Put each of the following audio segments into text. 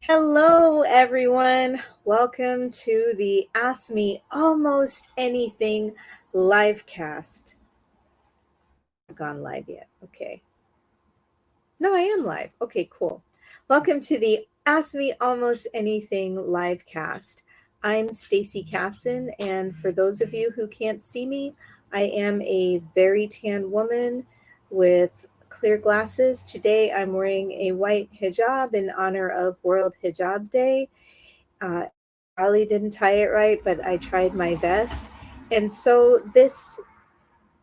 Hello, everyone. Welcome to the Ask Me Almost Anything live cast. I've gone live yet. Okay. No, I am live. Okay, cool. Welcome to the Ask Me Almost Anything live cast. I'm Stacy Casson, and for those of you who can't see me, I am a very tan woman with clear glasses. Today I'm wearing a white hijab in honor of World Hijab Day. Uh, probably didn't tie it right, but I tried my best. And so this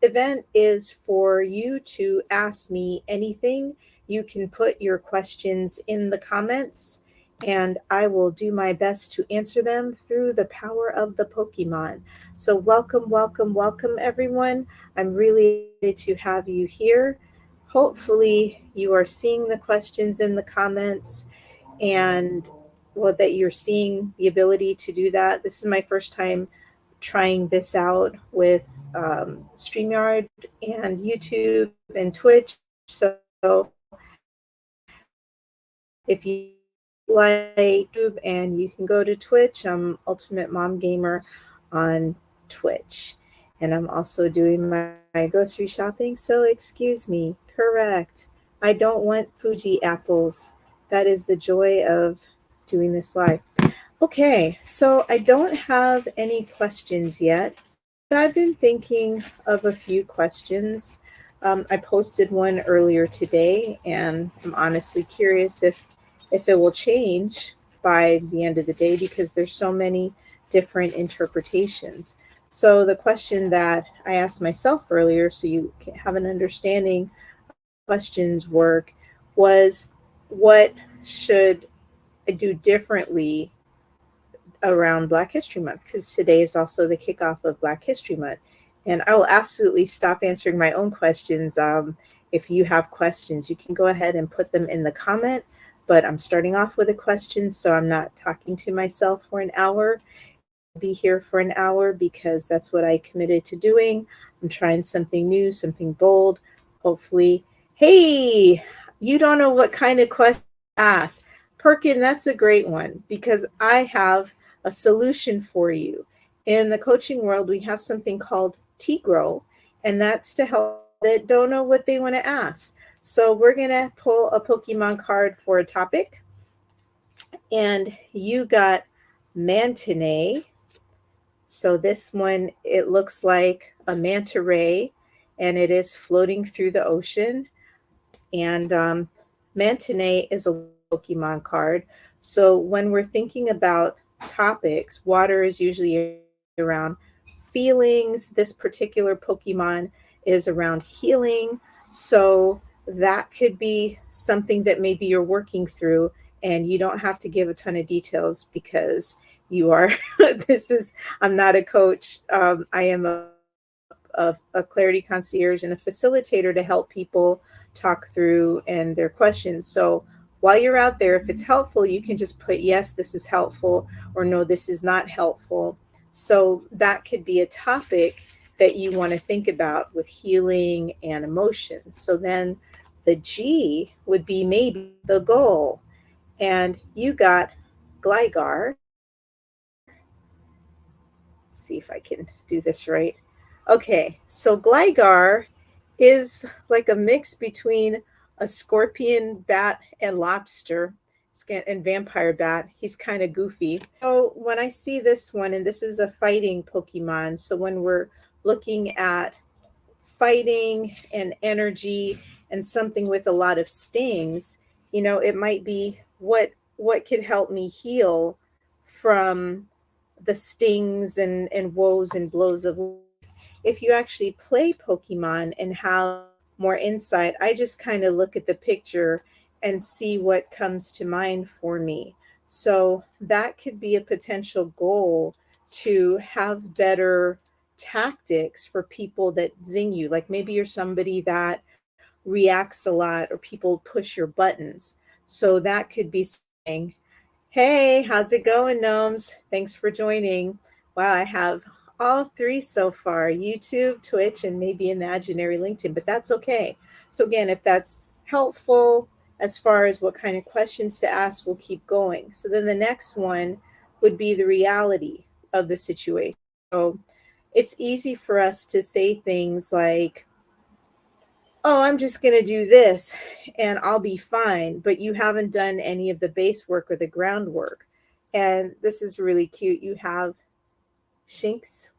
event is for you to ask me anything. You can put your questions in the comments, and I will do my best to answer them through the power of the Pokemon. So, welcome, welcome, welcome, everyone. I'm really excited to have you here. Hopefully, you are seeing the questions in the comments and well, that you're seeing the ability to do that. This is my first time trying this out with StreamYard and YouTube and Twitch. So if you like YouTube and you can go to Twitch, I'm Ultimate Mom Gamer on Twitch. And I'm also doing my grocery shopping, so excuse me. Correct. I don't want Fuji apples. That is the joy of doing this live. Okay, so I don't have any questions yet. I've been thinking of a few questions. I posted one earlier today, and I'm honestly curious if it will change by the end of the day because there's so many different interpretations. So the question that I asked myself earlier, so you can have an understanding of questions work, was what should I do differently around Black History Month, because today is also the kickoff of Black History Month. And I will absolutely stop answering my own questions. If you have questions, you can go ahead and put them in the comment. But I'm starting off with a question, so I'm not talking to myself for an hour. I'll be here for an hour because that's what I committed to doing. I'm trying something new, something bold. Hopefully, hey, you don't know what kind of question to ask. Perkin, that's a great one because I have a solution for you. In the coaching world, we have something called T-Grow, and that's to help that don't know what they want to ask. So we're going to pull a Pokemon card for a topic. And you got Mantinea. So this one, it looks like a manta ray, and it is floating through the ocean. And Mantinea is a Pokemon card. So when we're thinking about topics, water is usually around feelings. This particular Pokemon is around healing. So that could be something that maybe you're working through, and you don't have to give a ton of details because you are, I'm not a coach. I am a clarity concierge and a facilitator to help people talk through and their questions. So while you're out there, if it's helpful, you can just put yes, this is helpful, or no, this is not helpful. So that could be a topic that you want to think about with healing and emotions. So then the G would be maybe the goal. And you got Gligar. Let's see if I can do this right. Okay, so Gligar is like a mix between a scorpion, bat, and lobster and vampire bat. He's kind of goofy. So when I see this one, and this is a fighting Pokemon, so when we're looking at fighting and energy and something with a lot of stings, it might be what could help me heal from the stings and woes and blows of life. If you actually play Pokemon and have more insight, I just kind of look at the picture and see what comes to mind for me. So that could be a potential goal, to have better tactics for people that zing you. Like maybe you're somebody that reacts a lot, or people push your buttons. So that could be saying, hey, how's it going, gnomes? Thanks for joining. Wow, I have all three so far: YouTube, Twitch, and maybe imaginary LinkedIn, but that's okay. So, again, if that's helpful, as far as what kind of questions to ask, we'll keep going. So then the next one would be the reality of the situation. So it's easy for us to say things like, oh, I'm just going to do this and I'll be fine. But you haven't done any of the base work or the groundwork. And this is really cute. You have Shinx.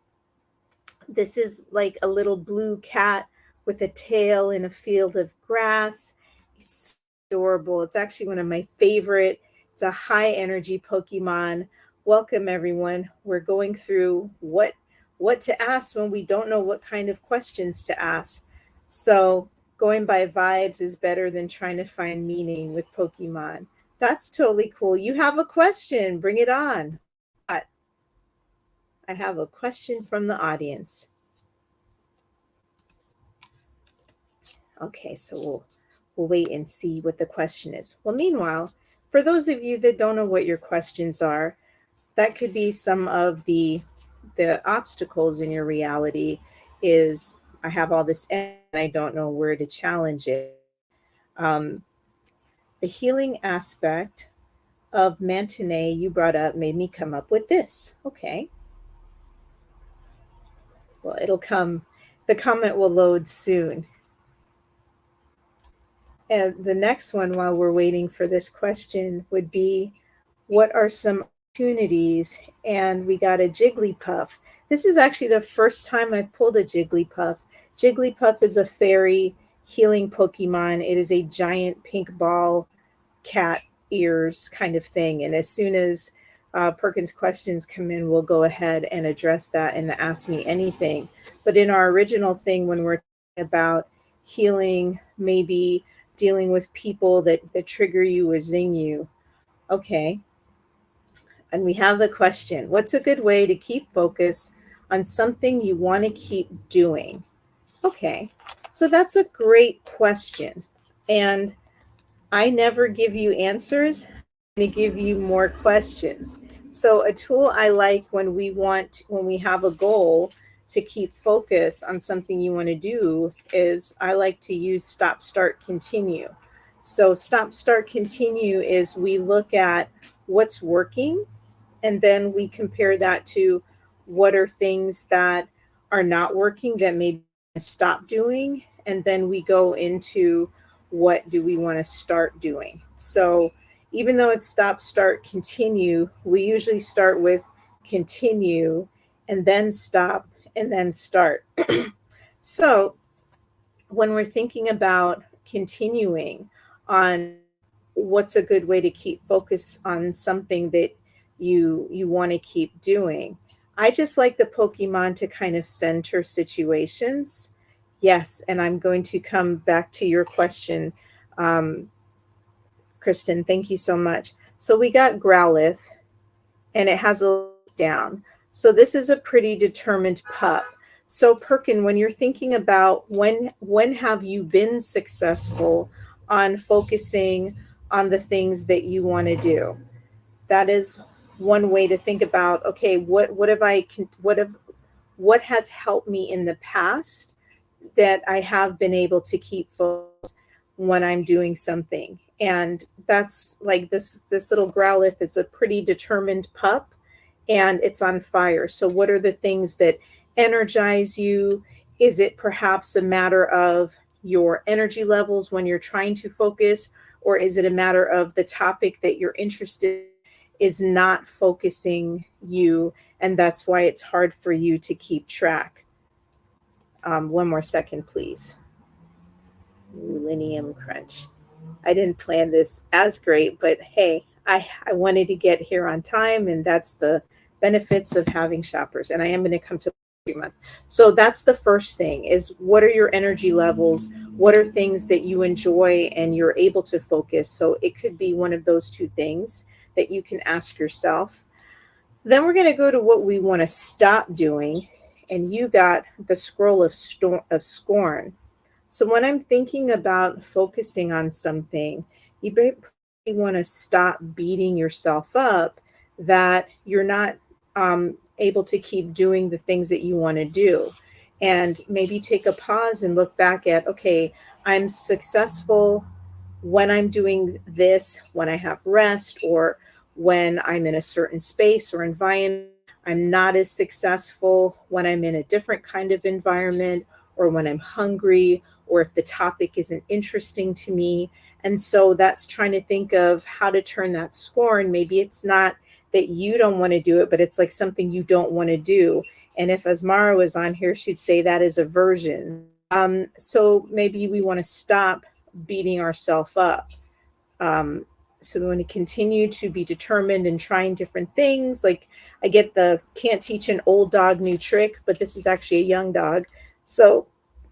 This is like a little blue cat with a tail in a field of grass. It's adorable. It's actually one of my favorite. It's a high energy Pokemon. Welcome, everyone. We're going through what to ask when we don't know what kind of questions to ask. So going by vibes is better than trying to find meaning with Pokemon. That's totally cool. You have a question. Bring it on. I have a question from the audience. Okay, so we'll wait and see what the question is. Well, meanwhile, for those of you that don't know what your questions are, that could be some of the obstacles in your reality is I have all this and I don't know where to challenge it. The healing aspect of Mantinea you brought up made me come up with this. Okay. Well, it'll come. The comment will load soon. And the next one, while we're waiting for this question, would be, what are some opportunities? And we got a Jigglypuff. This is actually the first time I pulled a Jigglypuff. Jigglypuff is a fairy healing Pokemon. It is a giant pink ball, cat ears kind of thing. And as soon as Perkins questions come in, we'll go ahead and address that and Ask Me Anything. But in our original thing, when we're talking about healing, maybe dealing with people that trigger you or zing you. Okay. And we have the question, what's a good way to keep focus on something you want to keep doing? Okay. So that's a great question. And I never give you answers. I'm going to give you more questions. So a tool I like when we have a goal to keep focus on something you want to do is I like to use stop, start, continue. So stop, start, continue is we look at what's working and then we compare that to what are things that are not working that maybe stop doing. And then we go into what do we want to start doing. So even though it's stop, start, continue, we usually start with continue and then stop and then start. So when we're thinking about continuing on what's a good way to keep focus on something that you want to keep doing, I just like the Pokemon to kind of center situations. Yes, and I'm going to come back to your question, Kristen. Thank you so much. So we got Growlithe, and it has a down. So this is a pretty determined pup. So Perkin, when you're thinking about when have you been successful on focusing on the things that you want to do? That is one way to think about, okay, what has helped me in the past that I have been able to keep focused when I'm doing something. And that's like this little Growlithe. It's a pretty determined pup and it's on fire. So what are the things that energize you? Is it perhaps a matter of your energy levels when you're trying to focus, or is it a matter of the topic that you're interested in is not focusing you, and that's why it's hard for you to keep track? One more second, please. Millennium Crunch. I didn't plan this as great, but hey, I wanted to get here on time, and that's the benefits of having shoppers. And I am going to come to month. So that's the first thing is, what are your energy levels? What are things that you enjoy and you're able to focus? So it could be one of those two things that you can ask yourself. Then we're going to go to what we want to stop doing. And you got the Scroll of Scorn. So when I'm thinking about focusing on something, you probably want to stop beating yourself up that you're not able to keep doing the things that you want to do. And maybe take a pause and look back at, okay, I'm successful when I'm doing this, when I have rest, or when I'm in a certain space or environment, I'm not as successful when I'm in a different kind of environment, or when I'm hungry, or if the topic isn't interesting to me. And so that's trying to think of how to turn that score. And maybe it's not that you don't want to do it, but it's like something you don't want to do. And if Asmara was on here, she'd say that is aversion. So maybe we want to stop beating ourselves up. Um, so we want to continue to be determined and trying different things. Like I get the can't teach an old dog new trick, but this is actually a young dog. So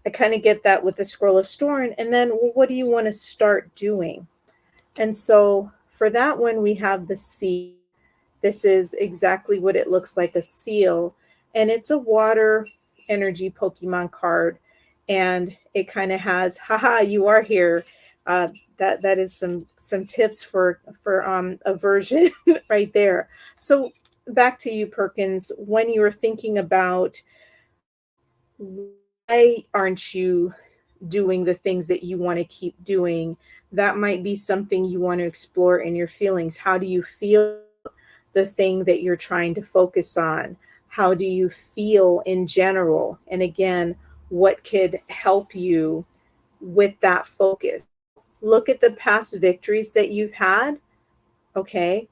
I kind of get that with the Scroll of Storn. And then, well, what do you want to start doing? And so for that one, we have the sea. This is exactly what it looks like, a seal. And it's a water energy Pokemon card. And it kind of has, haha, you are here. That is some tips for aversion right there. So back to you, Perkins. When you were thinking about why aren't you doing the things that you want to keep doing, that might be something you want to explore in your feelings. How do you feel the thing that you're trying to focus on? How do you feel in general? And again, what could help you with that focus? Look at the past victories that you've had. Okay.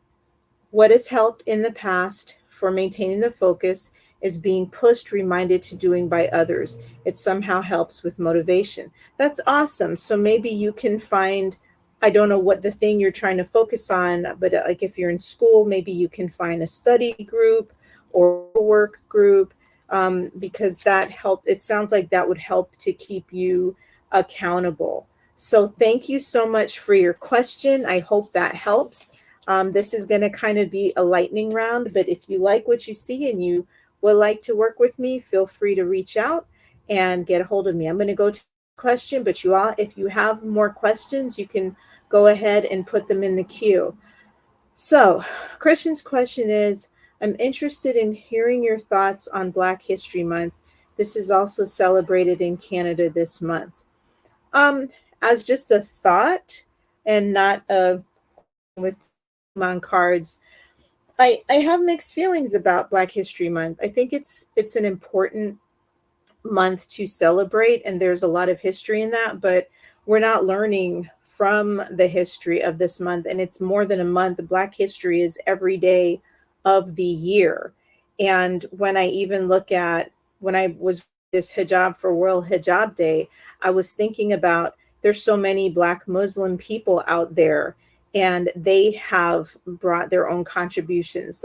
What has helped in the past for maintaining the focus is being pushed, reminded to doing by others. It somehow helps with motivation. That's awesome. So maybe you can find, I don't know what the thing you're trying to focus on, but like if you're in school, maybe you can find a study group or a work group, because that helped. It sounds like that would help to keep you accountable. So thank you so much for your question. I hope that helps. This is going to kind of be a lightning round, but if you like what you see and you would like to work with me, feel free to reach out and get a hold of me. I'm going to go to the question, but you all, if you have more questions, you can go ahead and put them in the queue. So Christian's question is, I'm interested in hearing your thoughts on Black History Month. This is also celebrated in Canada this month. As just a thought and not with Pokemon cards, I have mixed feelings about Black History Month. I think it's an important month to celebrate, and there's a lot of history in that, but we're not learning from the history of this month. And it's more than a month. Black history is every day of the year. And when I even look at when I was this hijab for World Hijab Day, I was thinking about there's so many Black Muslim people out there, and they have brought their own contributions.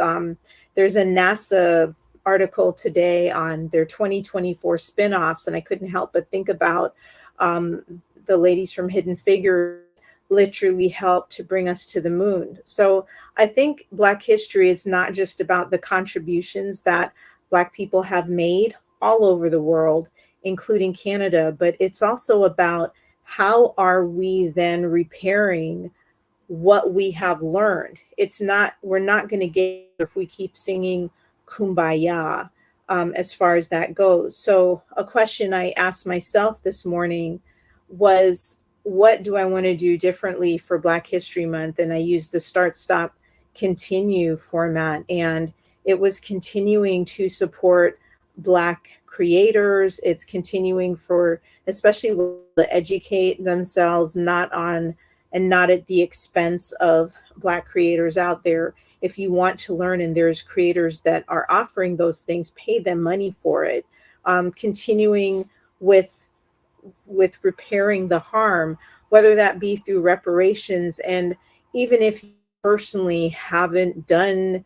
There's a NASA article today on their 2024 spinoffs, and I couldn't help but think about the ladies from Hidden Figures literally helped to bring us to the moon. So I think Black history is not just about the contributions that Black people have made all over the world, including Canada, but it's also about how are we then repairing what we have learned. It's not, we're not going to get if we keep singing Kumbaya, as far as that goes. So a question I asked myself this morning was, what do I want to do differently for Black History Month? And I used the start, stop, continue format. And it was continuing to support Black creators. It's continuing for, especially to educate themselves, not on and not at the expense of Black creators out there. If you want to learn and there's creators that are offering those things, pay them money for it. Continuing with repairing the harm, whether that be through reparations. And even if you personally haven't done,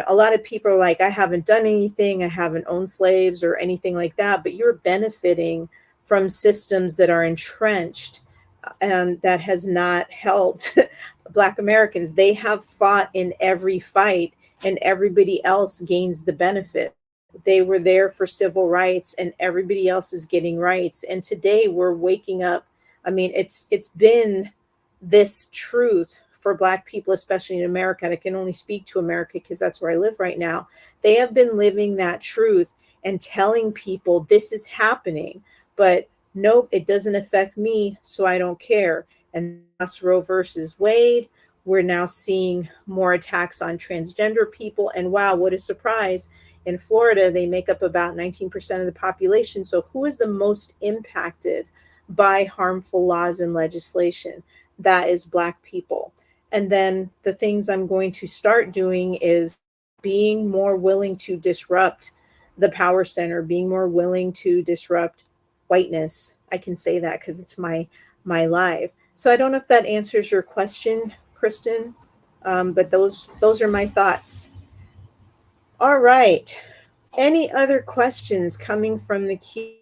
a lot of people are like, I haven't done anything, I haven't owned slaves or anything like that, but you're benefiting from systems that are entrenched and that has not helped Black Americans. They have fought in every fight and everybody else gains the benefit. They were there for civil rights and everybody else is getting rights. And today we're waking up. I mean, it's been this truth for Black people, especially in America. And I can only speak to America because that's where I live right now. They have been living that truth and telling people this is happening, but nope, it doesn't affect me, so I don't care. And that's Roe versus Wade. We're now seeing more attacks on transgender people. And wow, what a surprise. In Florida, they make up about 19% of the population. So who is the most impacted by harmful laws and legislation? That is Black people. And then the things I'm going to start doing is being more willing to disrupt the power center, being more willing to disrupt whiteness. I can say that because it's my life. So I don't know if that answers your question, Kristen, but those are my thoughts. All right. Any other questions coming from the Q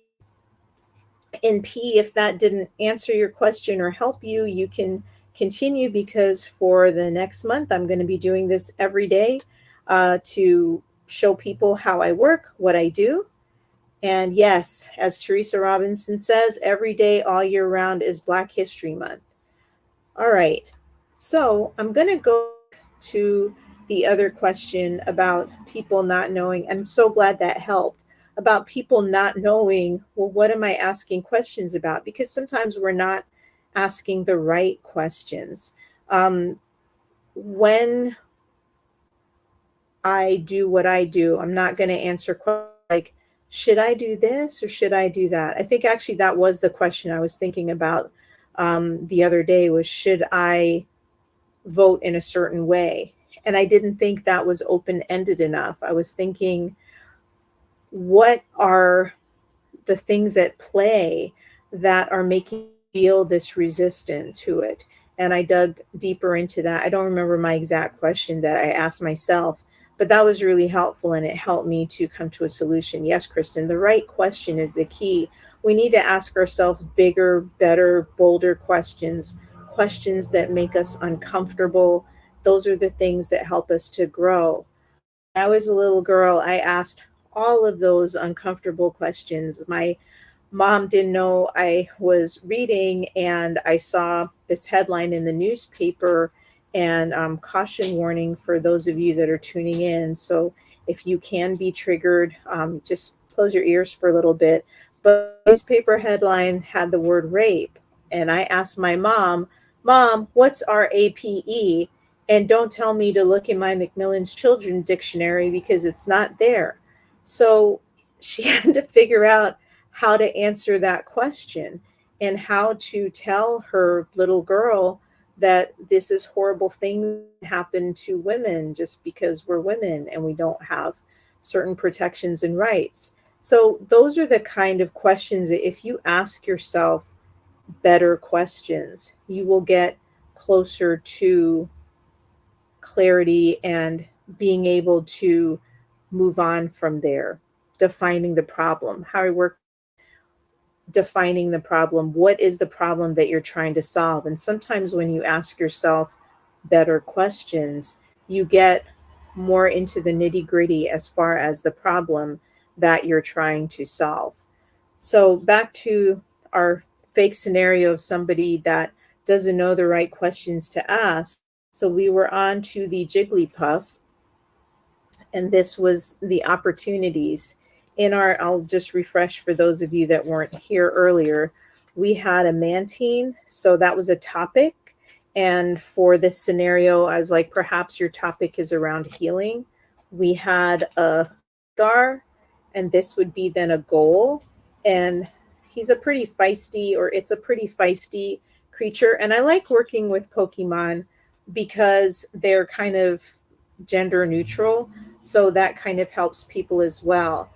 and P? If that didn't answer your question or help you, you can continue, because for the next month, I'm going to be doing this every day to show people how I work, what I do. And yes, as Teresa Robinson says, every day, all year round is Black History Month. All right. So I'm going to go to the other question about people not knowing. I'm so glad that helped. About people not knowing, well, what am I asking questions about? Because sometimes we're not asking the right questions. When I do what I do, I'm not going to answer questions like, should I do this or should I do that? I think actually that was the question I was thinking about the other day, was should I vote in a certain way? And I didn't think that was open-ended enough. I was thinking, what are the things at play that are making me feel this resistant to it? And I dug deeper into that. I don't remember my exact question that I asked myself, but that was really helpful, and it helped me to come to a solution. Yes, Kristen, the right question is the key. We need to ask ourselves bigger, better, bolder questions, questions that make us uncomfortable. Those are the things that help us to grow. When I was a little girl, I asked all of those uncomfortable questions. My mom didn't know I was reading, and I saw this headline in the newspaper, and caution warning for those of you that are tuning in. So if you can be triggered, just close your ears for a little bit. But the newspaper headline had the word rape. And I asked my mom, what's RAPE? And don't tell me to look in my Macmillan's Children's Dictionary, because it's not there. So she had to figure out how to answer that question and how to tell her little girl that this is horrible things happen to women just because we're women and we don't have certain protections and rights. So those are the kind of questions that if you ask yourself better questions, you will get closer to clarity and being able to move on from there. Defining the problem, how I work, defining the problem. What is the problem that you're trying to solve? And sometimes when you ask yourself better questions, you get more into the nitty gritty as far as the problem that you're trying to solve. So back to our fake scenario of somebody that doesn't know the right questions to ask. So we were on to the Jigglypuff, and this was the opportunities. In our, I'll just refresh for those of you that weren't here earlier, we had a mantine, so that was a topic. And for this scenario, I was like, perhaps your topic is around healing. We had a Gar, and this would be then a goal. And he's a pretty feisty, or it's a pretty feisty creature. And I like working with Pokemon because they're kind of gender neutral. So that kind of helps people as well.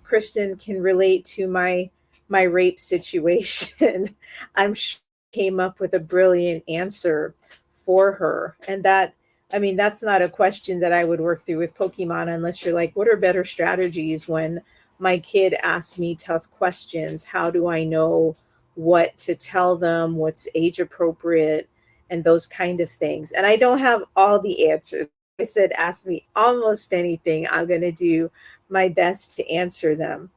Kristen can relate to my rape situation. I'm sure came up with a brilliant answer for her. And that, I mean, that's not a question that I would work through with Pokemon unless you're like, what are better strategies when my kid asks me tough questions? How do I know what to tell them? What's age appropriate? And those kind of things. And I don't have all the answers. I said, ask me almost anything. I'm going to do my best to answer them.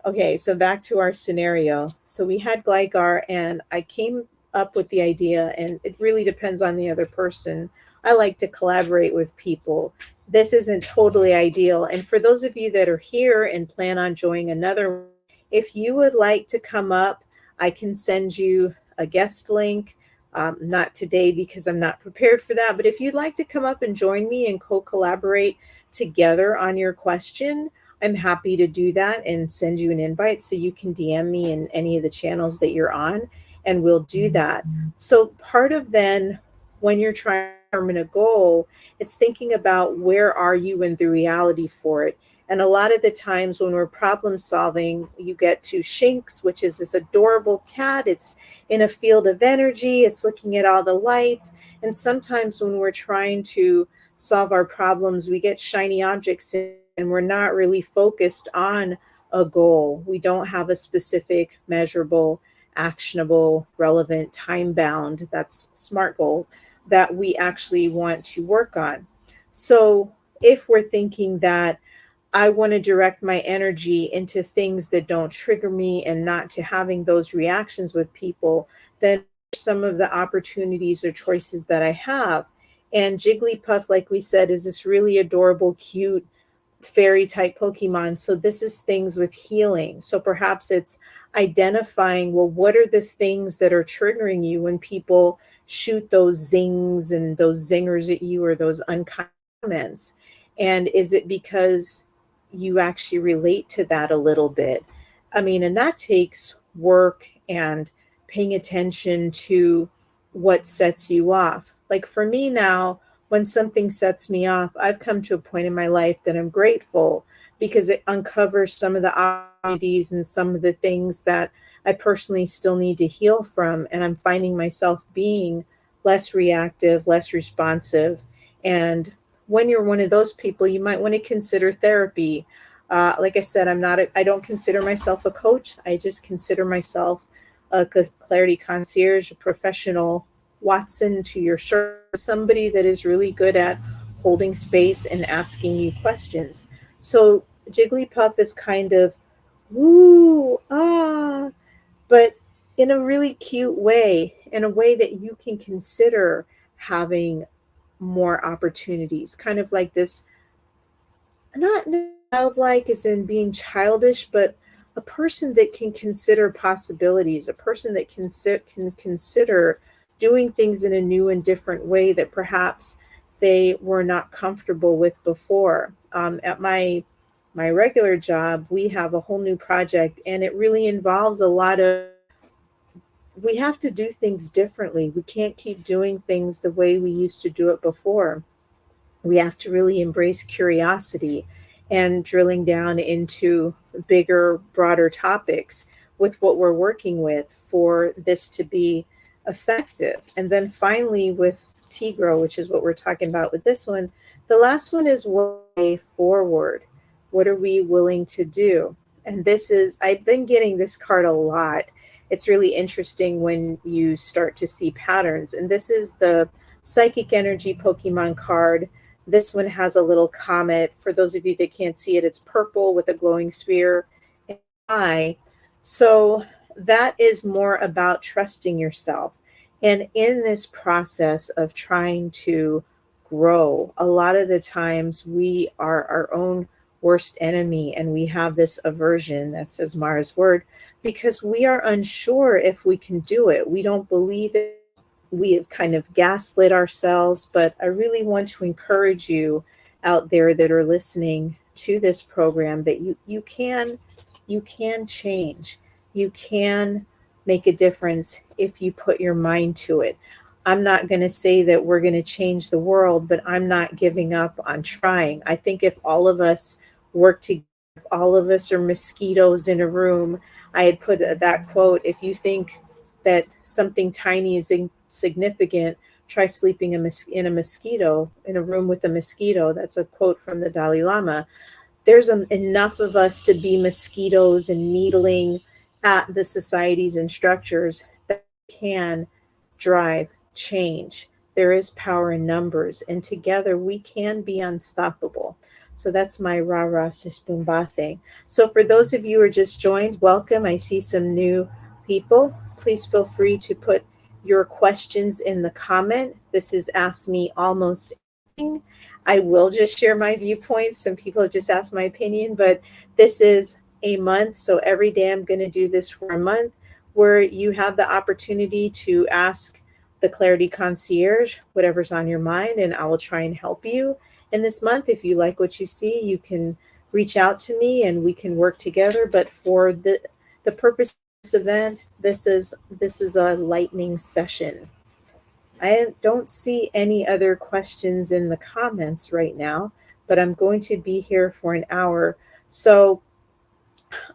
Okay, so back to our scenario. So we had Gligar, and I came up with the idea, and it really depends on the other person. I like to collaborate with people. This isn't totally ideal. And for those of you that are here and plan on joining another, if you would like to come up, I can send you a guest link. Not today because I'm not prepared for that. But if you'd like to come up and join me and co-collaborate together on your question, I'm happy to do that and send you an invite so you can DM me in any of the channels that you're on, and we'll do that. So part of then when you're trying to determine a goal, it's thinking about where are you in the reality for it. And a lot of the times when we're problem solving, you get to Shinx, which is this adorable cat. It's in a field of energy. It's looking at all the lights. And sometimes when we're trying to solve our problems, we get shiny objects in, and we're not really focused on a goal. We don't have a specific, measurable, actionable, relevant, time-bound, that's SMART goal, that we actually want to work on. So if we're thinking that I want to direct my energy into things that don't trigger me and not to having those reactions with people, then some of the opportunities or choices that I have. And Jigglypuff, like we said, is this really adorable, cute fairy type Pokemon. So this is things with healing. So perhaps it's identifying, well, what are the things that are triggering you when people shoot those zings and those zingers at you, or those unkind comments? And is it because you actually relate to that a little bit? I mean, and that takes work and paying attention to what sets you off. Like for me now, when something sets me off, I've come to a point in my life that I'm grateful, because it uncovers some of the opportunities and some of the things that I personally still need to heal from. And I'm finding myself being less reactive, less responsive. And when you're one of those people, you might want to consider therapy. Like I said, I don't consider myself a coach. I just consider myself a clarity concierge, a professional Watson to your shirt, somebody that is really good at holding space and asking you questions. So Jigglypuff is kind of woo, but in a really cute way, in a way that you can consider having more opportunities, kind of like this, not childlike as in being childish, but a person that can consider possibilities, a person that can consider doing things in a new and different way that perhaps they were not comfortable with before. At my regular job, we have a whole new project, and it really involves a lot of, we have to do things differently. We can't keep doing things the way we used to do it before. We have to really embrace curiosity and drilling down into bigger, broader topics with what we're working with for this to be effective. And then finally with Tigro, which is what we're talking about with this one, the last one is way forward. What are we willing to do? And this is, I've been getting this card a lot. It's really interesting when you start to see patterns. And this is the Psychic Energy Pokemon card. This one has a little comet. For those of you that can't see it, it's purple with a glowing sphere and eye. So that is more about trusting yourself. And in this process of trying to grow, a lot of the times we are our own worst enemy, and we have this aversion, that says Mara's word, because we are unsure if we can do it. We don't believe it. We have kind of gaslit ourselves. But I really want to encourage you out there that are listening to this program that you can change. You can make a difference if you put your mind to it. I'm not going to say that we're going to change the world, but I'm not giving up on trying. I think if all of us work together, if all of us are mosquitoes in a room, I had put that quote, if you think that something tiny is insignificant, try sleeping in a mosquito, in a room with a mosquito. That's a quote from the Dalai Lama. There's enough of us to be mosquitoes and needling at the societies and structures that can drive change. There is power in numbers, and together we can be unstoppable. So that's my Rara Sispumbate. So for those of you who are just joined, welcome. I see some new people. Please feel free to put your questions in the comment. This is Ask Me Almost Anything. I will just share my viewpoints. Some people have just asked my opinion, but this is a month. So every day I'm going to do this for a month. where you have the opportunity to ask the Clarity Concierge whatever's on your mind, and I will try and help you in this month. If you like what you see, you can reach out to me and we can work together. But for the purpose of this event, this is a lightning session. I don't see any other questions in the comments right now, but I'm going to be here for an hour. So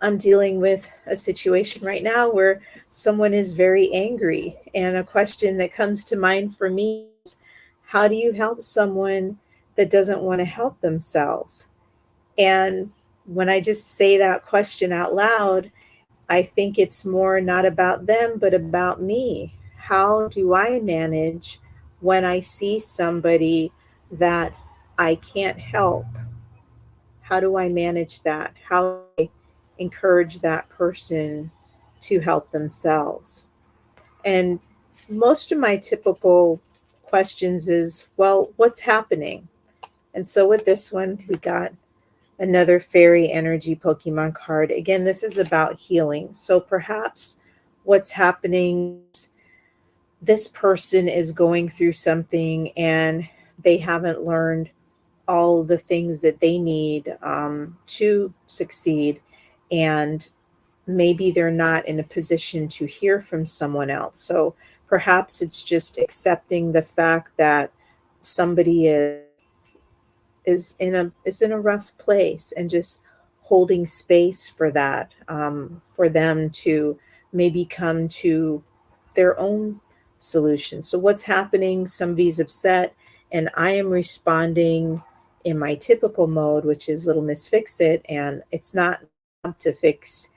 I'm dealing with a situation right now where someone is very angry. And a question that comes to mind for me is, how do you help someone that doesn't want to help themselves? And when I just say that question out loud, I think it's more not about them, but about me. How do I manage when I see somebody that I can't help? How do I manage that? How do I encourage that person to help themselves? And most of my typical questions is, well, what's happening? And so with this one, we got another fairy energy Pokemon card. Again, this is about healing. So perhaps what's happening is this person is going through something and they haven't learned all the things that they need to succeed. And maybe they're not in a position to hear from someone else. So perhaps it's just accepting the fact that somebody is in a rough place, and just holding space for that, for them to maybe come to their own solution. So what's happening? Somebody's upset, and I am responding in my typical mode, which is Little Miss Fix It, and it's not to fix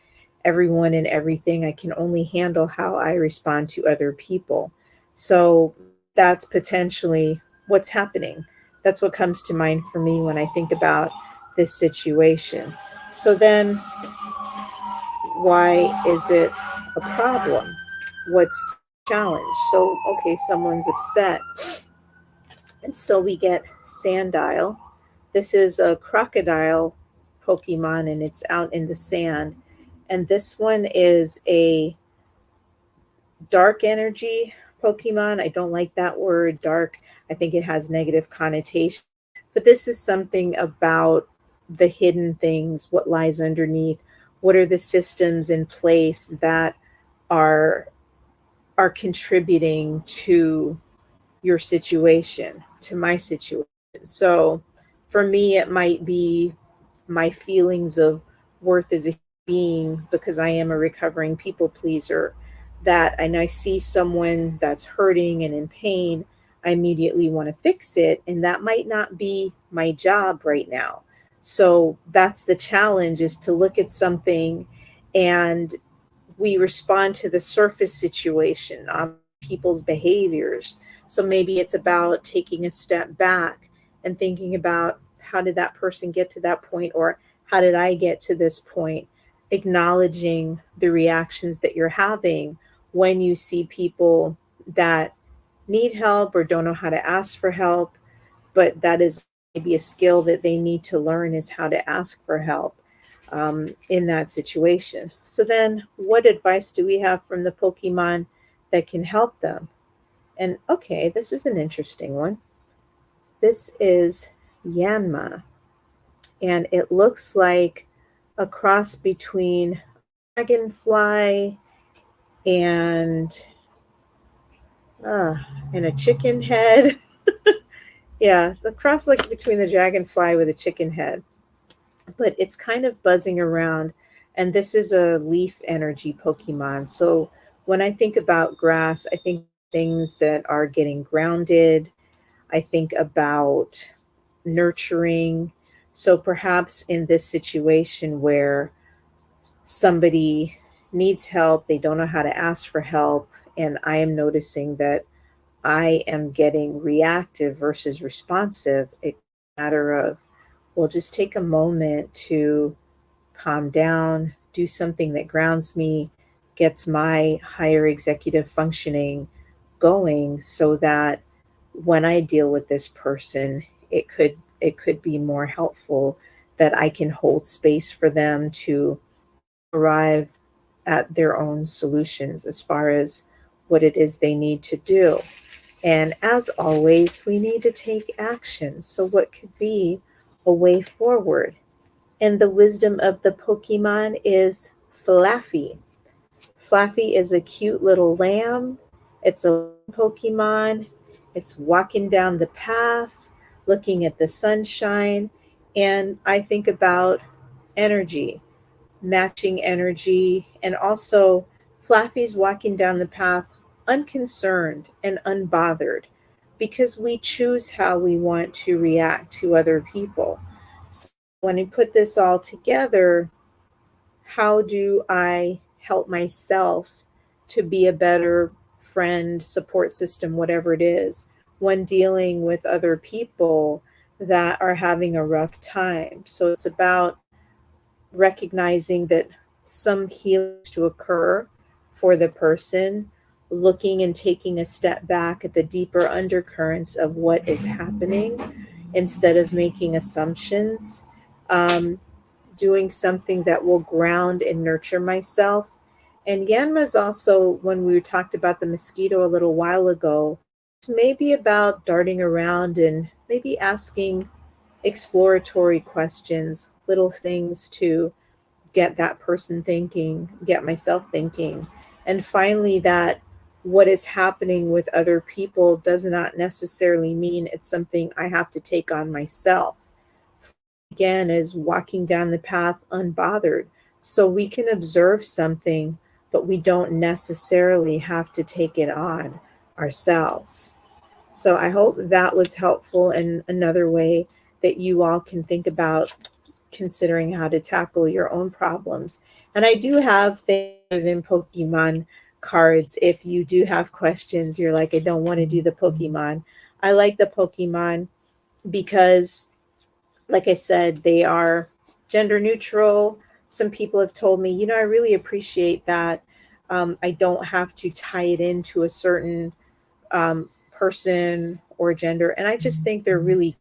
everyone and everything. I can only handle how I respond to other people. So that's potentially what's happening. That's what comes to mind for me when I think about this situation. So then, why is it a problem? What's the challenge? So, okay, someone's upset. And so we get Sandile. This is a crocodile Pokemon, and it's out in the sand. And this one is a dark energy Pokemon. I don't like that word, dark. I think it has negative connotation. But this is something about the hidden things, what lies underneath, what are the systems in place that are contributing to your situation, to my situation. So for me, it might be my feelings of worth as a being, because I am a recovering people pleaser, that and I see someone that's hurting and in pain, I immediately want to fix it. And that might not be my job right now. So that's the challenge, is to look at something and we respond to the surface situation, people's behaviors. So maybe it's about taking a step back and thinking about, how did that person get to that point, or how did I get to this point? Acknowledging the reactions that you're having when you see people that need help or don't know how to ask for help, but that is maybe a skill that they need to learn, is how to ask for help in that situation. So then, what advice do we have from the Pokemon that can help them? And okay, this is an interesting one. This is Yanma, and it looks like a cross between dragonfly and uh, and a chicken head. Yeah, the cross like between the dragonfly with a chicken head. But it's kind of buzzing around. And this is a leaf energy Pokemon. So when I think about grass, I think things that are getting grounded. I think about nurturing. So perhaps in this situation where somebody needs help, they don't know how to ask for help, and I am noticing that I am getting reactive versus responsive. It's a matter of, well, just take a moment to calm down, do something that grounds me, gets my higher executive functioning going, so that when I deal with this person, it could be more helpful, that I can hold space for them to arrive at their own solutions as far as what it is they need to do. And as always, we need to take action. So, what could be a way forward? And the wisdom of the Pokemon is Flaffy. Flaffy is a cute little lamb. It's a Pokemon. It's walking down the path, looking at the sunshine. And I think about energy, matching energy, and also Flaffy's walking down the path unconcerned and unbothered because we choose how we want to react to other people. So when I put this all together, how do I help myself to be a better friend, support system, whatever it is, when dealing with other people that are having a rough time? So it's about recognizing that some healing to occur for the person, looking and taking a step back at the deeper undercurrents of what is happening instead of making assumptions, um, doing something that will ground and nurture myself. And Yanma's also, when we talked about the mosquito a little while ago, it's maybe about darting around and maybe asking exploratory questions, little things to get that person thinking, get myself thinking. And finally, that what is happening with other people does not necessarily mean it's something I have to take on myself. Again, is walking down the path unbothered. So we can observe something, but we don't necessarily have to take it on ourselves. So I hope that was helpful and another way that you all can think about considering how to tackle your own problems. And I do have things in Pokemon cards. If you do have questions, you're like, I don't want to do the Pokemon. I like the Pokemon because, like I said, they are gender neutral. Some people have told me, I really appreciate that. I don't have to tie it into a certain person or gender. And I just think they're really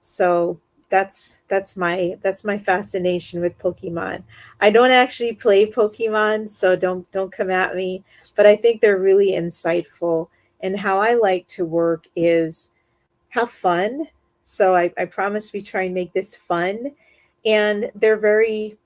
so that's my fascination with Pokemon. I don't actually play Pokemon, so don't come at me, but I think they're really insightful. And how I like to work is have fun. So I promise we try and make this fun. And they're very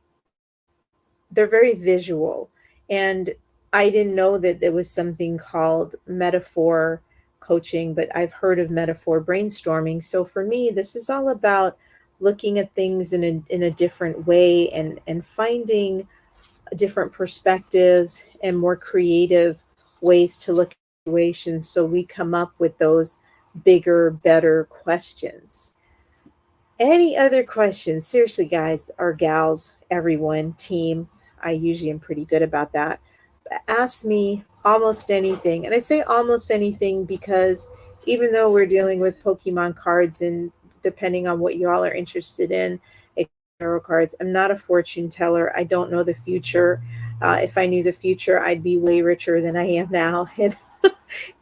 visual. And I didn't know that there was something called metaphor coaching, but I've heard of metaphor brainstorming. So for me, this is all about looking at things in a different way and finding different perspectives and more creative ways to look at situations so we come up with those bigger, better questions. Any other questions? Seriously, guys, or gals, everyone, team. I usually am pretty good about that. Ask me almost anything. And I say almost anything because even though we're dealing with Pokemon cards and depending on what y'all are interested in, tarot cards, I'm not a fortune teller. I don't know the future. If I knew the future, I'd be way richer than I am now. And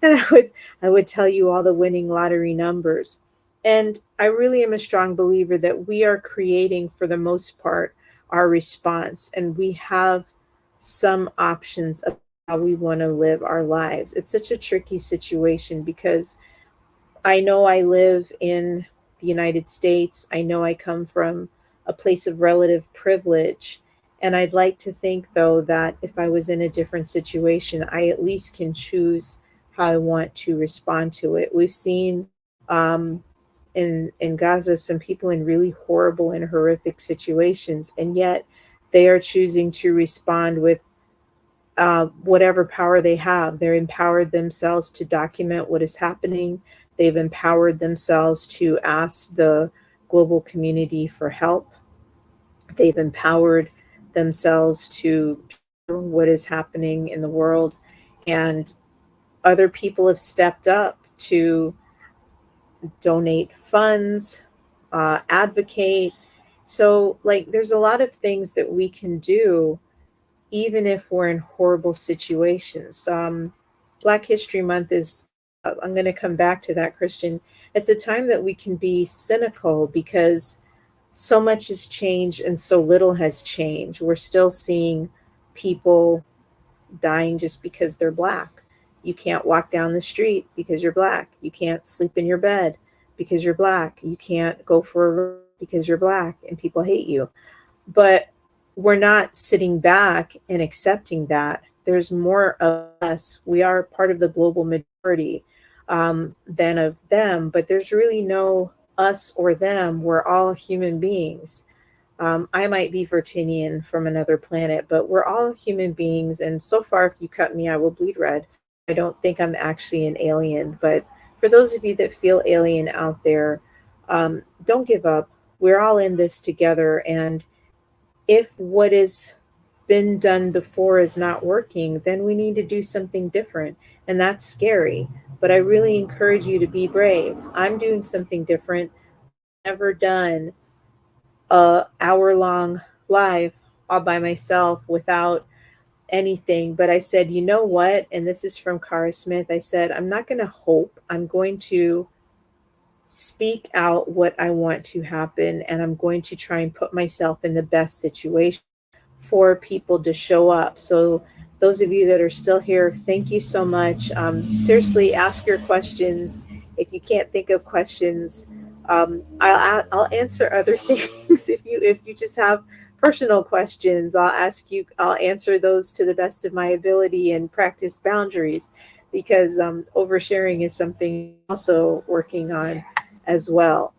I would tell you all the winning lottery numbers. And I really am a strong believer that we are creating, for the most part, our response, and we have some options of how we want to live our lives. It's such a tricky situation because I know I live in the United States. I know I come from a place of relative privilege. And I'd like to think, though, that if I was in a different situation, I at least can choose how I want to respond to it. We've seen in Gaza some people in really horrible and horrific situations, and yet they are choosing to respond with whatever power they have. They're empowered themselves to document what is happening. They've empowered themselves to ask the global community for help. They've empowered themselves to what is happening in the world. And other people have stepped up to donate funds, advocate. So, like, there's a lot of things that we can do even if we're in horrible situations. Black History Month is, I'm going to come back to that, Christian. It's a time that we can be cynical because so much has changed and so little has changed. We're still seeing people dying just because they're Black. You can't walk down the street because you're Black. You can't sleep in your bed because you're Black. You can't go for a run because you're Black and people hate you. But we're not sitting back and accepting that. There's more of us. We are part of the global majority than of them, but there's really no us or them. We're all human beings. I might be Vertinian from another planet, but we're all human beings. And so far, if you cut me, I will bleed red. I don't think I'm actually an alien. But for those of you that feel alien out there, don't give up. We're all in this together. And if what has been done before is not working, then we need to do something different. And that's scary. But I really encourage you to be brave. I'm doing something different. Never done a hour-long live all by myself without anything. But I said, you know what? And this is from Cara Smith. I said, I'm not going to hope. I'm going to speak out what I want to happen. And I'm going to try and put myself in the best situation for people to show up. So those of you that are still here, thank you so much. Seriously, ask your questions. If you can't think of questions, I'll answer other things. If you just have personal questions, I'll answer those to the best of my ability and practice boundaries, because oversharing is something I'm also working on as well.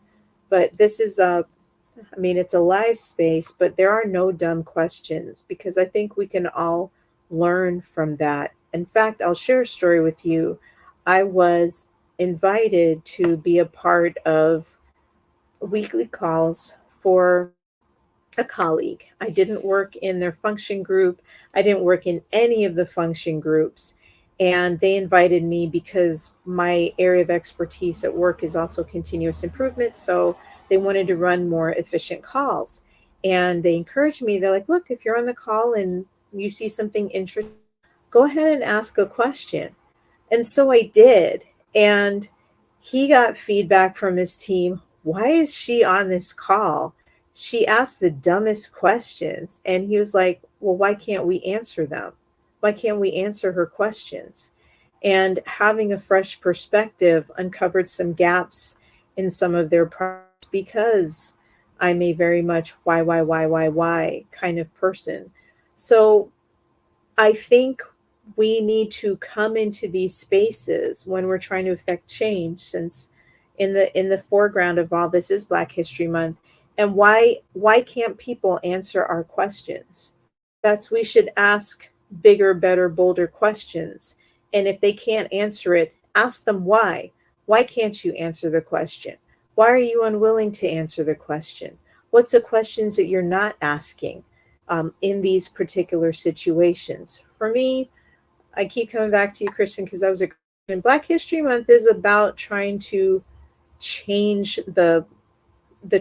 But this is it's a live space, but there are no dumb questions, because I think we can all learn from that. In fact, I'll share a story with you. I was invited to be a part of weekly calls for a colleague. I didn't work in their function group. I didn't work in any of the function groups. And they invited me because my area of expertise at work is also continuous improvement. So they wanted to run more efficient calls. And they encouraged me. They're like, look, if you're on the call and you see something interesting, go ahead and ask a question. And so I did. And he got feedback from his team. Why is she on this call? She asked the dumbest questions. And he was like, well, why can't we answer them? Why can't we answer her questions? And having a fresh perspective uncovered some gaps in some of their products, because I'm a very much why kind of person. So I think we need to come into these spaces when we're trying to affect change, since in the foreground of all this is Black History Month. And why can't people answer our questions? We should ask bigger, better, bolder questions. And if they can't answer it, ask them why. Why can't you answer the question? Why are you unwilling to answer the question? What's the questions that you're not asking in these particular situations? For me, I keep coming back to you, Kristen, because I was a Christian. Black History Month is about trying to change the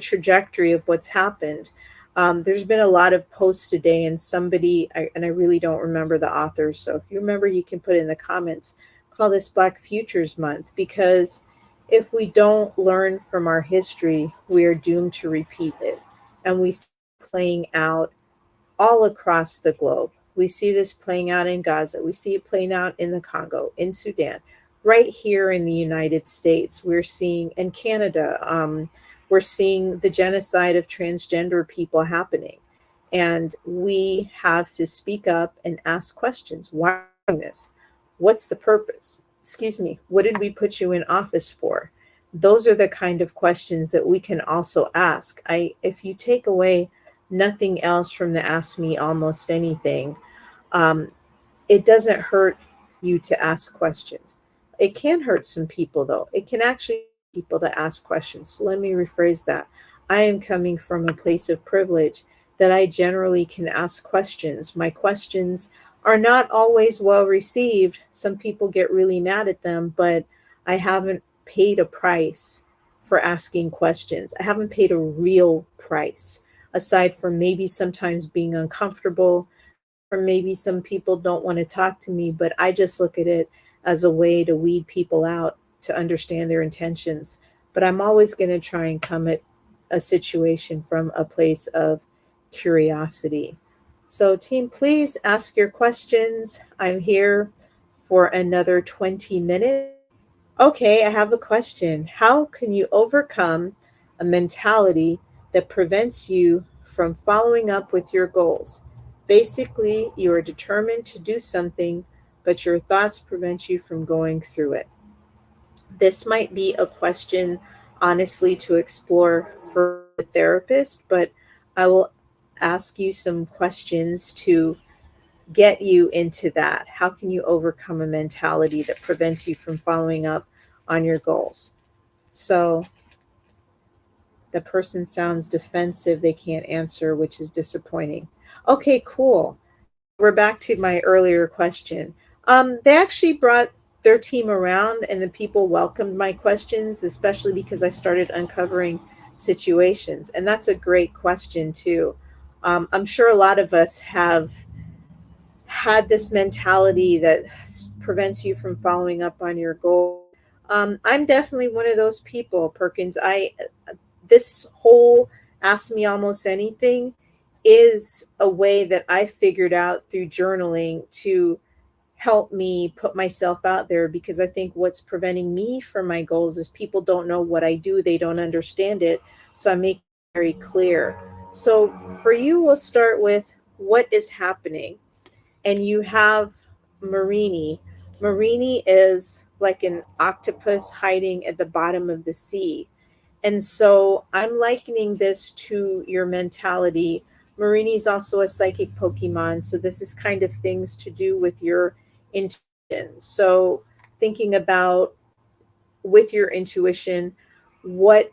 trajectory of what's happened. There's been a lot of posts today, and I really don't remember the author, so if you remember, you can put it in the comments, call this Black Futures Month, because if we don't learn from our history, we are doomed to repeat it. And we see it playing out all across the globe. We see this playing out in Gaza. We see it playing out in the Congo, in Sudan, right here in the United States. We're seeing, in Canada, we're seeing the genocide of transgender people happening. And we have to speak up and ask questions. Why are we doing this? What's the purpose? Excuse me, what did we put you in office for? Those are the kind of questions that we can also ask. If you take away nothing else from the Ask Me Almost Anything, it doesn't hurt you to ask questions. It can hurt some people, though. It can actually hurt people to ask questions. So let me rephrase that. I am coming from a place of privilege that I generally can ask questions. My questions are not always well received. Some people get really mad at them, but I haven't paid a price for asking questions. I haven't paid a real price, aside from maybe sometimes being uncomfortable, or maybe some people don't want to talk to me, but I just look at it as a way to weed people out, to understand their intentions. But I'm always going to try and come at a situation from a place of curiosity. So, team, please ask your questions. I'm here for another 20 minutes. Okay, I have a question. How can you overcome a mentality that prevents you from following up with your goals? Basically, you are determined to do something, but your thoughts prevent you from going through it. This might be a question, honestly, to explore for the therapist, but I will ask you some questions to get you into that. How can you overcome a mentality that prevents you from following up on your goals? So the person sounds defensive. They can't answer, which is disappointing. Okay, cool. We're back to my earlier question. They actually brought their team around, and the people welcomed my questions, especially because I started uncovering situations. And that's a great question, too. I'm sure a lot of us have had this mentality that prevents you from following up on your goal. I'm definitely one of those people, Perkins. I This whole ask me almost anything is a way that I figured out through journaling to help me put myself out there, because I think what's preventing me from my goals is people don't know what I do, they don't understand it. So I make it very clear. So for you, we'll start with what is happening. And you have Marini. Marini is like an octopus hiding at the bottom of the sea. And so I'm likening this to your mentality. Marini is also a psychic Pokemon. So this is kind of things to do with your intuition. So thinking about with your intuition, what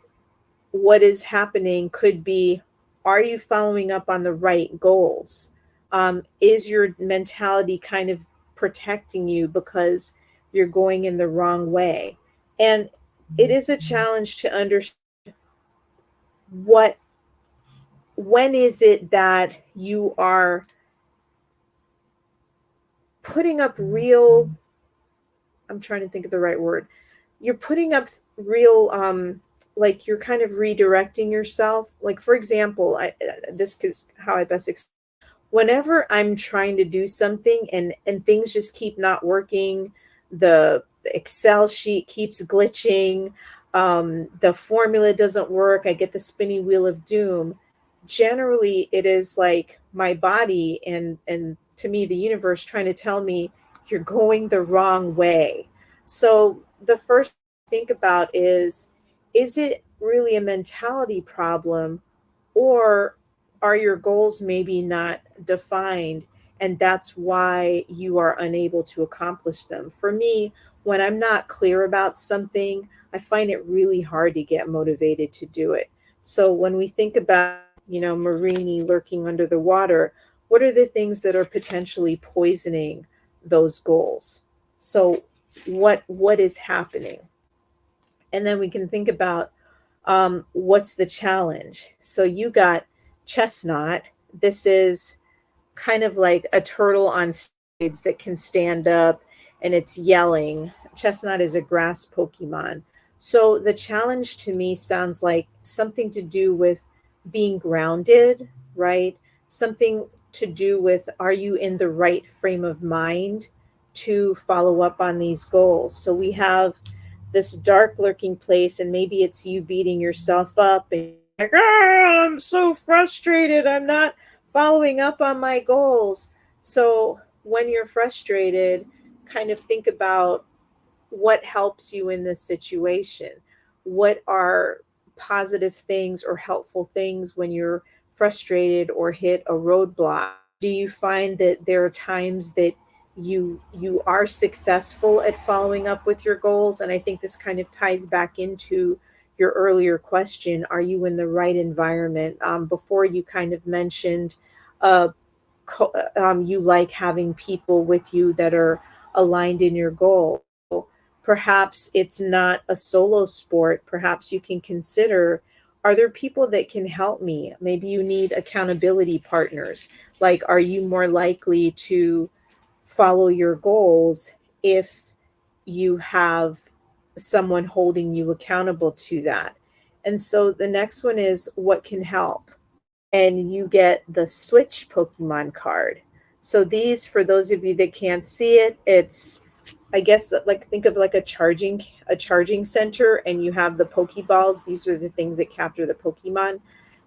what is happening could be, are you following up on the right goals? Is your mentality kind of protecting you because you're going in the wrong way? And it is a challenge to understand what when is it that you are putting up real, I'm trying to think of the right word, you're putting up real like you're kind of redirecting yourself. Like, for example, this is how I best explain. Whenever I'm trying to do something and things just keep not working, the Excel sheet keeps glitching, the formula doesn't work, I get the spinning wheel of doom. Generally, it is like my body and to me the universe trying to tell me you're going the wrong way. So the first thing to think about is it really a mentality problem, or are your goals maybe not defined, and that's why you are unable to accomplish them? For me, when I'm not clear about something, I find it really hard to get motivated to do it. So when we think about, Marini lurking under the water, what are the things that are potentially poisoning those goals? So what is happening? And then we can think about, what's the challenge? So you got Chestnut. This is kind of like a turtle on steroids that can stand up and it's yelling. Chestnut is a grass Pokemon. So the challenge to me sounds like something to do with being grounded, right? Something to do with, are you in the right frame of mind to follow up on these goals? So we have this dark lurking place, and maybe it's you beating yourself up and like, oh, I'm so frustrated, I'm not following up on my goals. So when you're frustrated, kind of think about what helps you in this situation. What are positive things or helpful things when you're frustrated or hit a roadblock? Do you find that there are times that you are successful at following up with your goals? And I think this kind of ties back into your earlier question, are you in the right environment? Before, you kind of mentioned uh, you like having people with you that are aligned in your goal. Perhaps it's not a solo sport. Perhaps you can consider, are there people that can help me? Maybe you need accountability partners. Like, are you more likely to follow your goals if you have someone holding you accountable to that? And so the next one is, what can help? and you get the Switch Pokemon card. So these, for those of you that can't see it, it's, I guess, like, think of like a charging center, and you have the Pokeballs. These are the things that capture the Pokemon.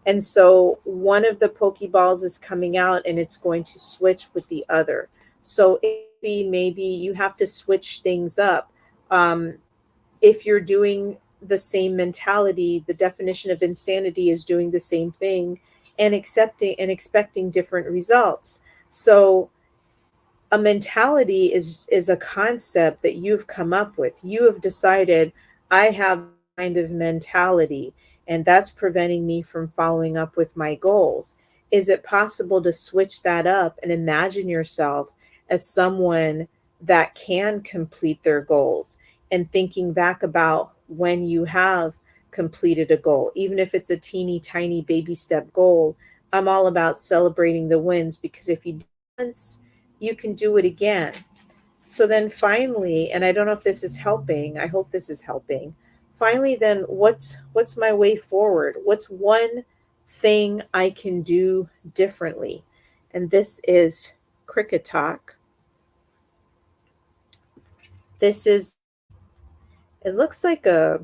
And so one of the Pokeballs is coming out and it's going to switch with the other. So maybe you have to switch things up. Um, if you're doing the same mentality, the definition of insanity is doing the same thing and accepting and expecting different results. So a mentality is a concept that you've come up with. You have decided, I have a kind of mentality, and that's preventing me from following up with my goals. Is it possible to switch that up and imagine yourself as someone that can complete their goals, and thinking back about when you have completed a goal, even if it's a teeny tiny baby step goal? I'm all about celebrating the wins, because if you do once, you can do it again. So then finally, and I don't know if this is helping, I hope this is helping. Finally, then what's my way forward? What's one thing I can do differently? And this is Cricket Talk. This is, it looks like a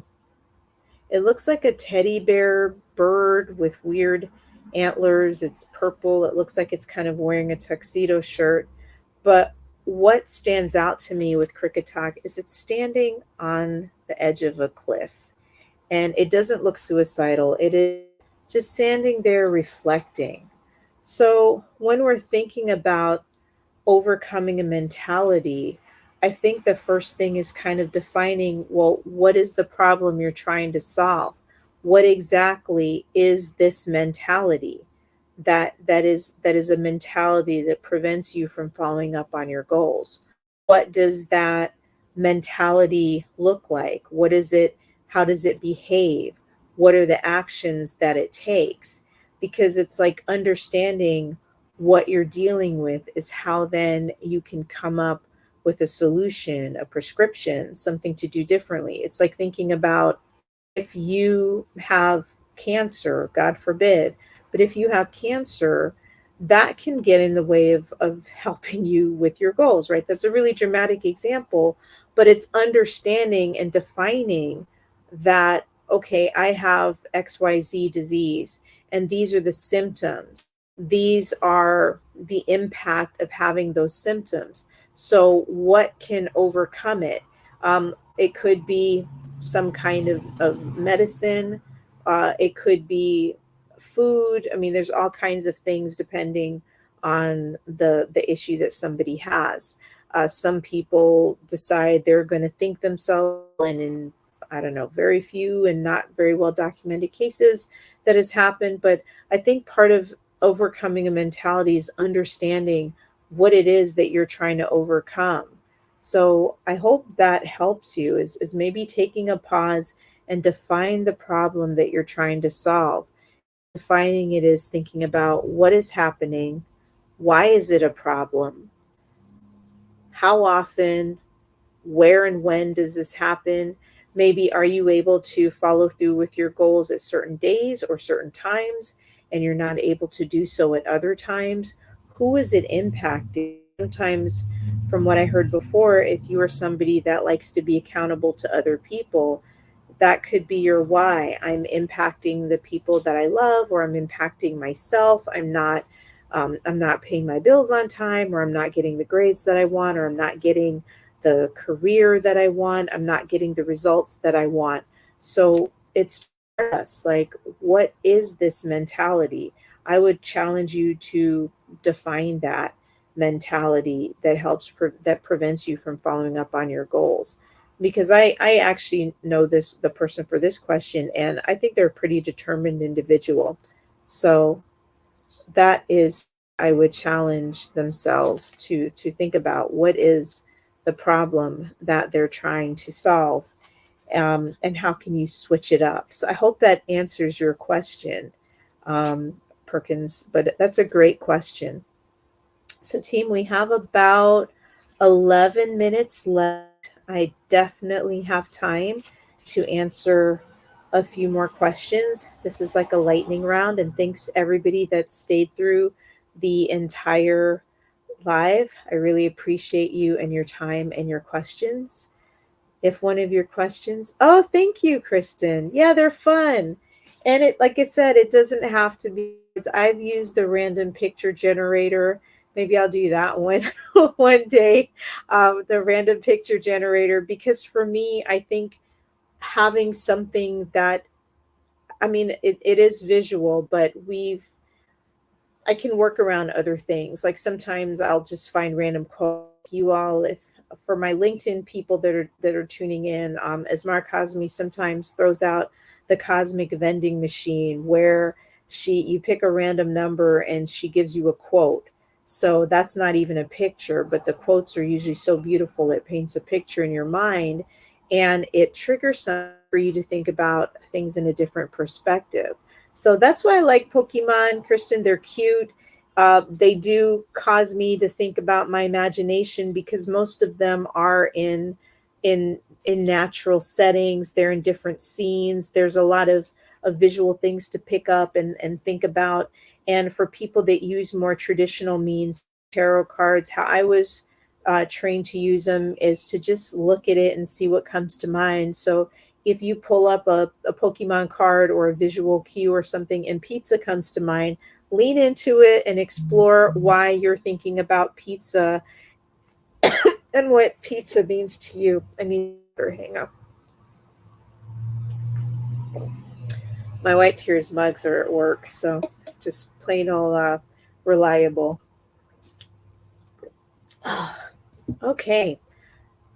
teddy bear bird with weird antlers. It's purple. It looks like it's kind of wearing a tuxedo shirt. But what stands out to me with Cricket Talk is it's standing on the edge of a cliff. And it doesn't look suicidal. It is just standing there reflecting. So when we're thinking about overcoming a mentality, I think the first thing is kind of defining, well, what is the problem you're trying to solve? What exactly is this mentality? That is a mentality that prevents you from following up on your goals. What does that mentality look like? What is it? How does it behave? What are the actions that it takes? Because it's like understanding what you're dealing with is how then you can come up with a solution, a prescription, something to do differently. It's like thinking about, if you have cancer, God forbid, but if you have cancer, that can get in the way of helping you with your goals, right? That's a really dramatic example, but it's understanding and defining that, okay, I have XYZ disease, and these are the symptoms. These are the impact of having those symptoms. So, what can overcome it? It could be some kind of medicine. It could be food. I mean, there's all kinds of things depending on the issue that somebody has. Some people decide they're going to think themselves, and in, I don't know, very few and not very well documented cases that has happened. But I think part of overcoming a mentality is understanding what it is that you're trying to overcome. So I hope that helps you, is maybe taking a pause and define the problem that you're trying to solve. Defining it is thinking about what is happening, why is it a problem, how often, where and when does this happen? Maybe are you able to follow through with your goals at certain days or certain times, and you're not able to do so at other times? Who is it impacting? Sometimes, from what I heard before, if you are somebody that likes to be accountable to other people, that could be your why. I'm impacting the people that I love, or I'm impacting myself. I'm not paying my bills on time, or I'm not getting the grades that I want, or I'm not getting the career that I want. I'm not getting the results that I want. So it's us, like, what is this mentality? I would challenge you to define that mentality that that prevents you from following up on your goals. Because I actually know the person for this question, and I think they're a pretty determined individual. So that is, I would challenge themselves to think about what is the problem that they're trying to solve, and how can you switch it up. So I hope that answers your question, Perkins, but that's a great question. So team, we have about 11 minutes left. I definitely have time to answer a few more questions. This is like a lightning round, and thanks everybody that stayed through the entire live. I really appreciate you and your time and your questions. If one of your questions, oh, thank you, Kristen. Yeah, they're fun. And it, like I said, it doesn't have to be. I've used the random picture generator. Maybe I'll do that one one day, the random picture generator, because for me, I think having something that, I mean, it is visual, but I can work around other things. Like sometimes I'll just find random quotes. You all, if for my LinkedIn people that are tuning in, Asmar Cosme sometimes throws out the cosmic vending machine where you pick a random number and she gives you a quote. So that's not even a picture, but the quotes are usually so beautiful it paints a picture in your mind, and it triggers something for you to think about things in a different perspective. So that's why I like Pokemon, Kristen. They're cute. They do cause me to think about my imagination because most of them are in natural settings. They're in different scenes. There's a lot of visual things to pick up and think about. And for people that use more traditional means, tarot cards, how I was trained to use them is to just look at it and see what comes to mind. So if you pull up a Pokemon card or a visual cue or something and pizza comes to mind, lean into it and explore why you're thinking about pizza and what pizza means to you. I need to hang up. My white tears mugs are at work, so just plain old reliable. Okay.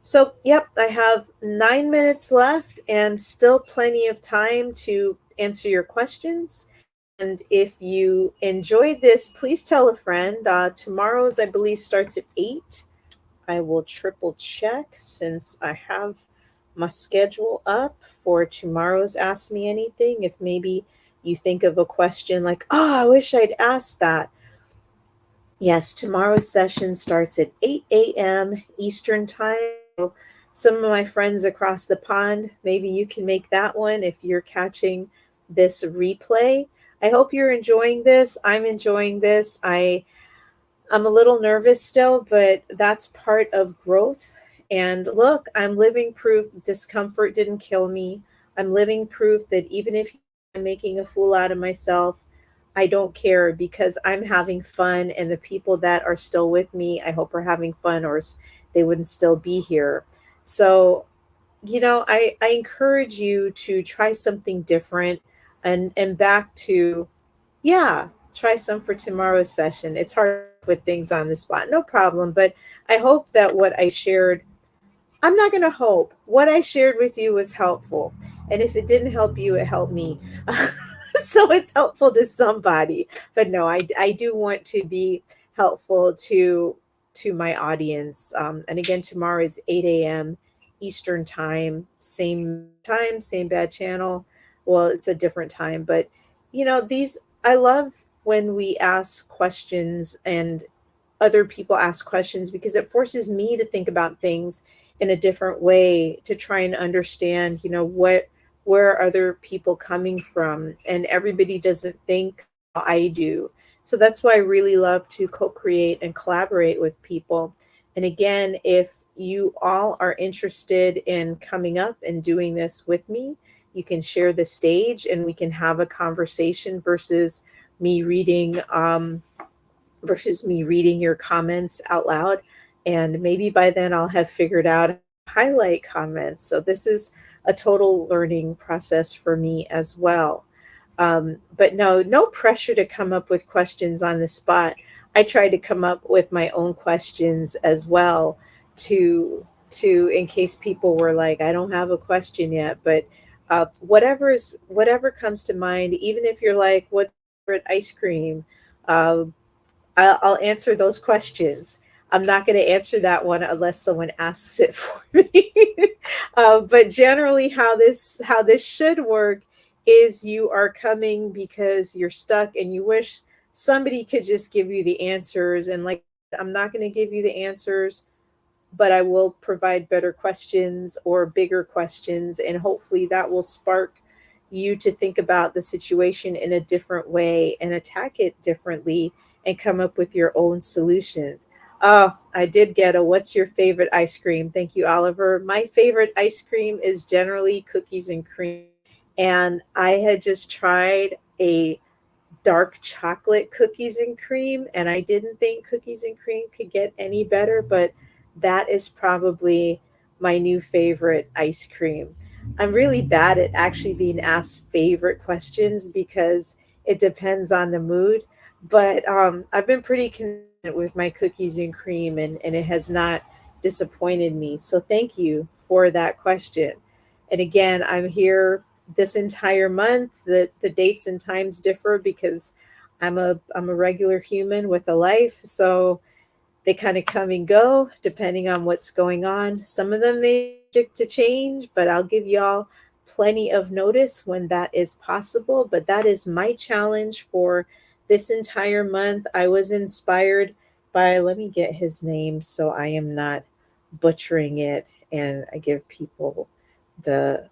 So, yep, I have 9 minutes left and still plenty of time to answer your questions. And if you enjoyed this, please tell a friend. Tomorrow's, I believe, starts at 8. I will triple check since I have my schedule up for tomorrow's Ask Me Anything. If maybe you think of a question like, oh, I wish I'd asked that. Yes, tomorrow's session starts at 8 a.m. Eastern Time. So some of my friends across the pond, maybe you can make that one if you're catching this replay. I hope you're enjoying this. I'm enjoying this. I'm a little nervous still, but that's part of growth. And look, I'm living proof that discomfort didn't kill me. I'm living proof that even if I'm making a fool out of myself, I don't care because I'm having fun. And the people that are still with me, I hope are having fun, or they wouldn't still be here. So, I encourage you to try something different and back to, yeah, try some for tomorrow's session. It's hard to put things on the spot, no problem. But I hope that what I shared, I'm not going to hope, what I shared with you was helpful. And if it didn't help you, it helped me. So it's helpful to somebody. But no, I do want to be helpful to my audience. And again, tomorrow is 8 a.m. Eastern time, same bad channel. Well, it's a different time, but I love when we ask questions and other people ask questions because it forces me to think about things in a different way to try and understand, where are other people coming from, and everybody doesn't think how I do. So that's why I really love to co-create and collaborate with people. And again, if you all are interested in coming up and doing this with me, you can share the stage and we can have a conversation me reading versus me reading your comments out loud. And maybe by then I'll have figured out how to highlight comments. So this is a total learning process for me as well. But no pressure to come up with questions on the spot. I try to come up with my own questions as well to in case people were like, I don't have a question yet, but whatever comes to mind, even if you're like, what's your favorite ice cream? Uh, I'll answer those questions. I'm not going to answer that one unless someone asks it for me. But generally, how this should work is you are coming because you're stuck and you wish somebody could just give you the answers. And like, I'm not going to give you the answers, but I will provide better questions or bigger questions, and hopefully that will spark you to think about the situation in a different way and attack it differently and come up with your own solutions. Oh, I did get a what's your favorite ice cream? Thank you, Oliver. My favorite ice cream is generally cookies and cream. And I had just tried a dark chocolate cookies and cream, and I didn't think cookies and cream could get any better, but that is probably my new favorite ice cream. I'm really bad at actually being asked favorite questions because it depends on the mood, but I've been pretty content with my cookies and cream, and it has not disappointed me. So thank you for that question. And again, I'm here this entire month. The dates and times differ because I'm a regular human with a life. So they kind of come and go depending on what's going on. Some of them may be subject to change, but I'll give y'all plenty of notice when that is possible. But that is my challenge for this entire month. I was inspired by, let me get his name so I am not butchering it and I give people the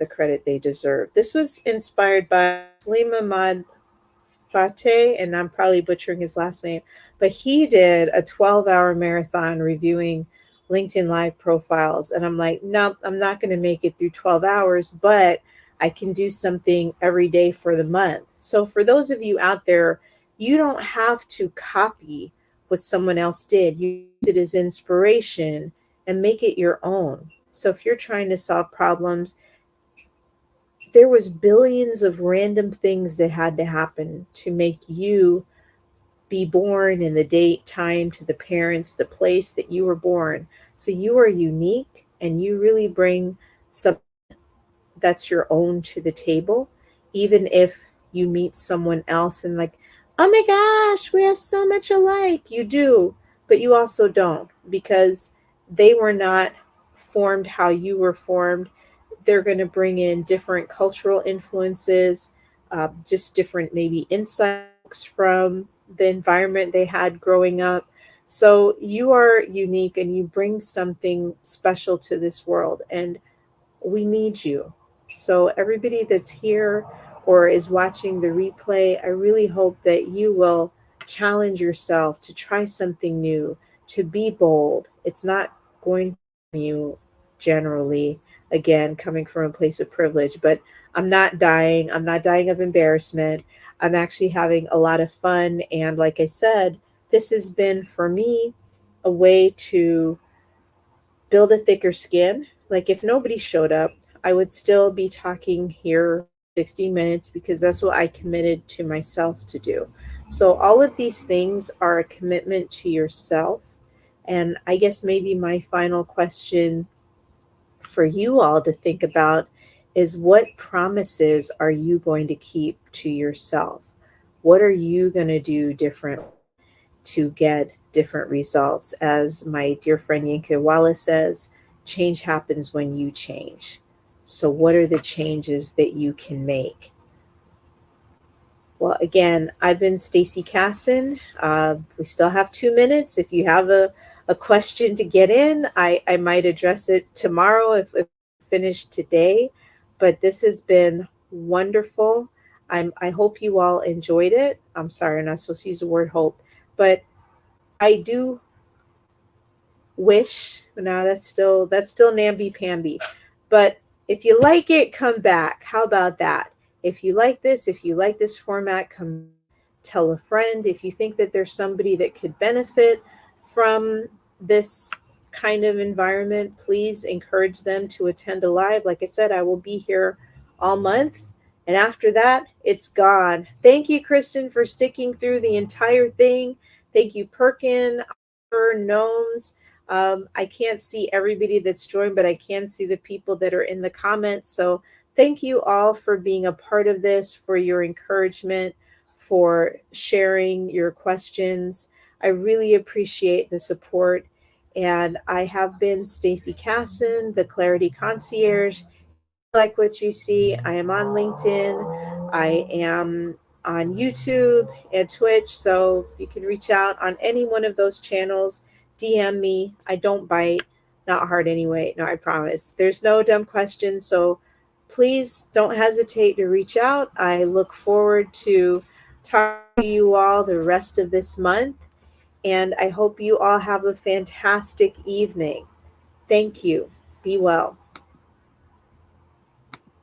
credit they deserve. This was inspired by Slim Ahmad Fateh, and I'm probably butchering his last name, but he did a 12-hour marathon reviewing LinkedIn Live profiles. And I'm like, no, I'm not going to make it through 12 hours, but I can do something every day for the month. So for those of you out there, you don't have to copy what someone else did. You use it as inspiration and make it your own. So if you're trying to solve problems, there was billions of random things that had to happen to make you be born, in the date, time, to the parents, the place that you were born. So you are unique and you really bring something that's your own to the table, even if you meet someone else and like, oh my gosh, we have so much alike. You do, but you also don't, because they were not formed how you were formed. They're going to bring in different cultural influences, just different maybe insights from the environment they had growing up. So you are unique and you bring something special to this world, and we need you. So everybody that's here or is watching the replay, I really hope that you will challenge yourself to try something new, to be bold. It's not going to harm you generally, again, coming from a place of privilege, but I'm not dying. I'm not dying of embarrassment. I'm actually having a lot of fun. And like I said, this has been for me a way to build a thicker skin. Like if nobody showed up, I would still be talking here 60 minutes because that's what I committed to myself to do. So all of these things are a commitment to yourself. And I guess maybe my final question for you all to think about is, what promises are you going to keep to yourself? What are you going to do different to get different results? As my dear friend Yinka Wallace says, change happens when you change. So, what are the changes that you can make? Well, again, I've been Stacy Casson. We still have 2 minutes. If you have a question to get in, I might address it tomorrow if finished today. But this has been wonderful. I hope you all enjoyed it. I'm sorry, I'm not supposed to use the word hope, but I do wish, no, that's still namby pamby. But if you like it, come back. How about that? If you like this format, come tell a friend. If you think that there's somebody that could benefit from this kind of environment, please encourage them to attend a live. Like I said, I will be here all month. And after that, it's gone. Thank you, Kristen, for sticking through the entire thing. Thank you, Perkin, Gnomes. I can't see everybody that's joined, but I can see the people that are in the comments. So thank you all for being a part of this, for your encouragement, for sharing your questions. I really appreciate the support. And I have been Stacy Casson, the Clarity Concierge. Like what you see, I am on LinkedIn. I am on YouTube and Twitch. So you can reach out on any one of those channels. DM me. I don't bite. Not hard anyway. No, I promise. There's no dumb questions. So please don't hesitate to reach out. I look forward to talking to you all the rest of this month, and I hope you all have a fantastic evening. Thank you. Be well.